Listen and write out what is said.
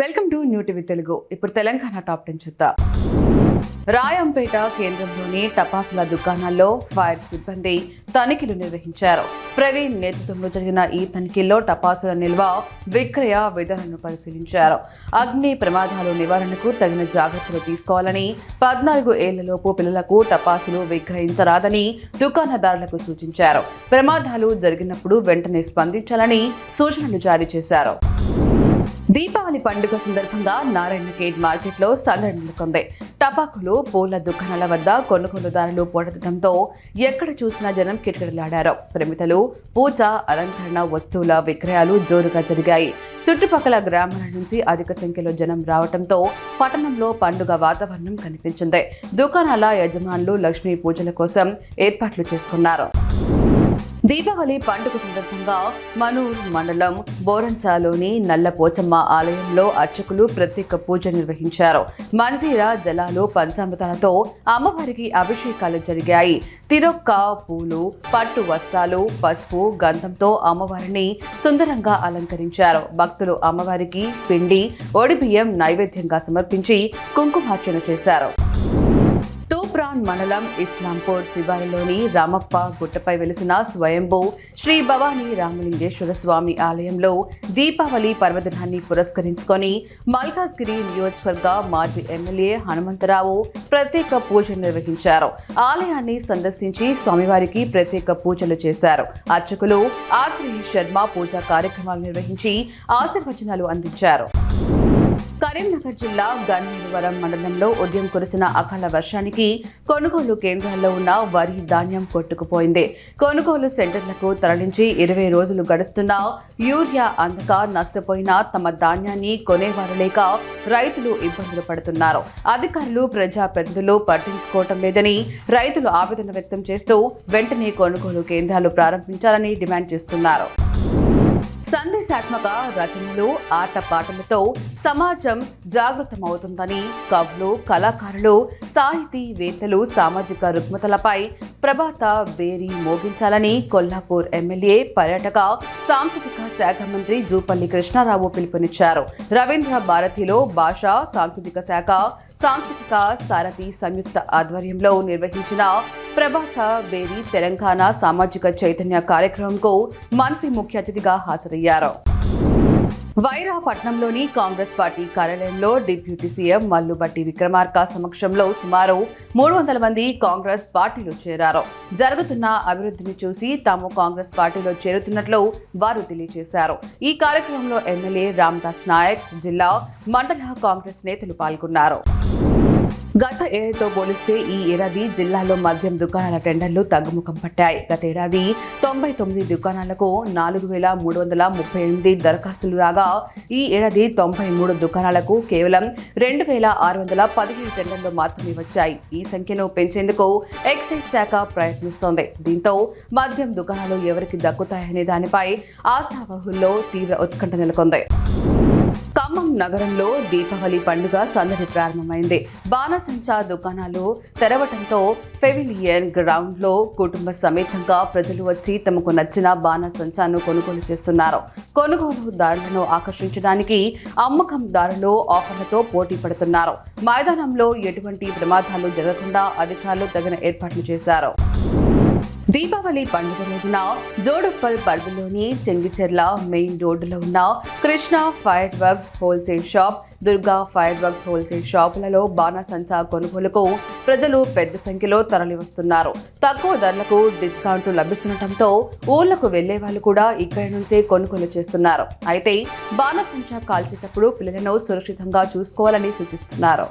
Welcome to new TV Telugu. ఇప్పుడు Telangana top 10 చూద్దాం. రాయంపేట కేంద్రంలోని టపాసుల దుకాణాల్లో ఫైర్ సిబ్బంది తనిఖీలు నిర్వహించారు. ప్రవీణ్ నేతృత్వంలో జరిగిన ఈ తనిఖీల్లో టపాసుల నిల్వ విక్రయ విధానాలను పరిశీలించారు. అగ్ని ప్రమాదాల నివారణకు తగిన జాగ్రత్తలు తీసుకోవాలని, 14 ఏళ్లలోపు పిల్లలకు టపాసులు విక్రయించరాదని దుకాణదారులకు సూచించారు. ప్రమాదాలు జరిగినప్పుడు వెంటనే స్పందించాలని సూచనలు జారీ చేశారు. దీపావళి పండుగ సందర్భంగా నారాయణఖేడ్ మార్కెట్లో సందడి నెలకొంది. టపాకులు, పూల దుకాణాల వద్ద కొనుగోలుదారులు పోటెత్తడంతో ఎక్కడ చూసినా జనం కిటకిటలాడారు. ప్రమితలు, పూజ, అలంకరణ వస్తువుల విక్రయాలు జోరుగా జరిగాయి. చుట్టుపక్కల గ్రామాల నుంచి అధిక సంఖ్యలో జనం రావడంతో పట్టణంలో పండుగ వాతావరణం కనిపించింది. దుకాణాల యజమానులు లక్ష్మీ పూజల కోసం ఏర్పాట్లు చేసుకున్నారు. దీపావళి పండుగ సందర్భంగా మనూర్ మండలం బోరంచాలోని నల్లపోచమ్మ ఆలయంలో అర్చకులు ప్రత్యేక పూజ నిర్వహించారు. మంజీర జలాలు, పంచామృతాలతో అమ్మవారికి అభిషేకాలు జరిగాయి. తిరొక్క పూలు, పట్టు వస్త్రాలు, పసుపు, గంధంతో అమ్మవారిని సుందరంగా అలంకరించారు. భక్తులు అమ్మవారికి పిండి, ఒడిబియ్యం నైవేద్యంగా సమర్పించి కుంకుమార్చన చేశారు. తూప్రాన్ మండలం ఇస్లాంపూర్ శివారిలోని రామప్ప గుట్టపై వెలిసిన స్వయంభూ శ్రీ భవానీ రామలింగేశ్వర స్వామి ఆలయంలో దీపావళి పర్వదినాన్ని పురస్కరించుకొని మల్కాజ్గిరి నియోజకవర్గ మాజీ ఎమ్మెల్యే హనుమంతరావు ప్రత్యేక పూజలు నిర్వహించారు. ఆలయాన్ని సందర్శించి స్వామివారికి ప్రత్యేక పూజలు చేశారు. అర్చకులు ఆత్రేయ శర్మ పూజా కార్యక్రమాలు నిర్వహించి ఆశీర్వచనాలు అందించారు. కరీంనగర్ జిల్లా గన్నేరువరం మండలంలో ఉదయం కురిసిన అకాల వర్షానికి కొనుగోలు కేంద్రాల్లో ఉన్న వరి ధాన్యం కొట్టుకుపోయింది. కొనుగోలు సెంటర్లకు తరలించి 20 రోజులు గడుస్తున్నా యూరియా అందక నష్టపోయిన తమ ధాన్యాన్ని కొనేవారు లేక రైతులు ఇబ్బందులు పడుతున్నారు. అధికారులు, ప్రజాప్రతినిధులు పట్టించుకోవటం లేదని రైతులు ఆవేదన వ్యక్తం చేస్తూ వెంటనే కొనుగోలు కేంద్రాలు ప్రారంభించాలని డిమాండ్ చేస్తున్నారు. సందేశాత్మక రచనలు, ఆటపాటలతో సమాజం జాగృతమవుతుందని కవులు, కళాకారులు, సాహితీవేత్తలు సామాజిక రుగ్మతలపై ప్రభాత బేరీ మోగించాలని కొల్హాపూర్ ఎమ్మెల్యే, పర్యాటక సాంస్కృతిక శాఖ మంత్రి జూపల్లి కృష్ణారావు పిలుపునిచ్చారు. రవీంద్ర భారతిలో భాషా సాంస్కృతిక శాఖ, సాంస్కృతిక సారథి సంయుక్త ఆధ్వర్యంలో నిర్వహించిన ప్రభాత బేరీ తెలంగాణ సామాజిక చైతన్య కార్యక్రమంకు మంత్రి ముఖ్య అతిథిగా హాజరయ్యారు. వైరాపట్నంలోని కాంగ్రెస్ పార్టీ కార్యాలయంలో డిప్యూటీ సీఎం మల్లుబట్టి విక్రమార్క సమక్షంలో సుమారు 300 మంది కాంగ్రెస్ పార్టీలో చేరారు. జరుగుతున్న అభివృద్ధిని చూసి తాము కాంగ్రెస్ పార్టీలో చేరుతున్నట్లు వారు తెలియజేశారు. ఈ కార్యక్రమంలో ఎమ్మెల్యే రామదాస్ నాయక్, జిల్లా, మండల కాంగ్రెస్ నేతలు పాల్గొన్నారు. గత ఏడాదితో పోలిస్తే ఈ ఏడాది జిల్లాలో మద్యం దుకాణాల టెండర్లు తగ్గుముఖం పట్టాయి. గత ఏడాది 99 దుకాణాలకు 4338 దరఖాస్తులు రాగా ఈ ఏడాది 93 దుకాణాలకు కేవలం 2617 టెండర్లు మాత్రమే వచ్చాయి. ఈ సంఖ్యను పెంచేందుకు ఎక్సైజ్ శాఖ ప్రయత్నిస్తోంది. దీంతో మద్యం దుకాణాలు ఎవరికి దక్కుతాయనే దానిపై ఆశావహుల్లో తీవ్ర ఉత్కంఠ నెలకొంది. ఖమ్మం నగరంలో దీపావళి పండుగ సందడి ప్రారంభమైంది. బాణసంచా దుకాణాలు తెరవడంతో పెవిలియన్ గ్రౌండ్ లో కుటుంబ సమేతంగా ప్రజలు వచ్చి తమకు నచ్చిన బాణసంచాను కొనుగోలు చేస్తున్నారు. కొనుగోలుదారులను ఆకర్షించడానికి అమ్మకందారులు ఆఫర్లతో పోటీ పడుతున్నారు. మైదానంలో ఎటువంటి ప్రమాదాలు జరగకుండా అధికారులు తగిన ఏర్పాట్లు చేశారు. దీపావళి పండుగ రోజున జోడుప్పల్ పరిధిలోని చెంగిచెర్ల మెయిన్ రోడ్డులో ఉన్న Krishna fireworks wholesale shop, Durga fireworks wholesale షాపులలో బాణసంచా కొనుగోలుకు ప్రజలు పెద్ద సంఖ్యలో తరలి వస్తున్నారు. తక్కువ ధరలకు డిస్కౌంట్లు లభిస్తుండటంతో ఊళ్లకు వెళ్లే వాళ్ళు కూడా ఇక్కడి నుంచే కొనుగోలు చేస్తున్నారు. అయితే బాణసంచా కాల్చేటప్పుడు పిల్లలను సురక్షితంగా చూసుకోవాలని సూచిస్తున్నారు.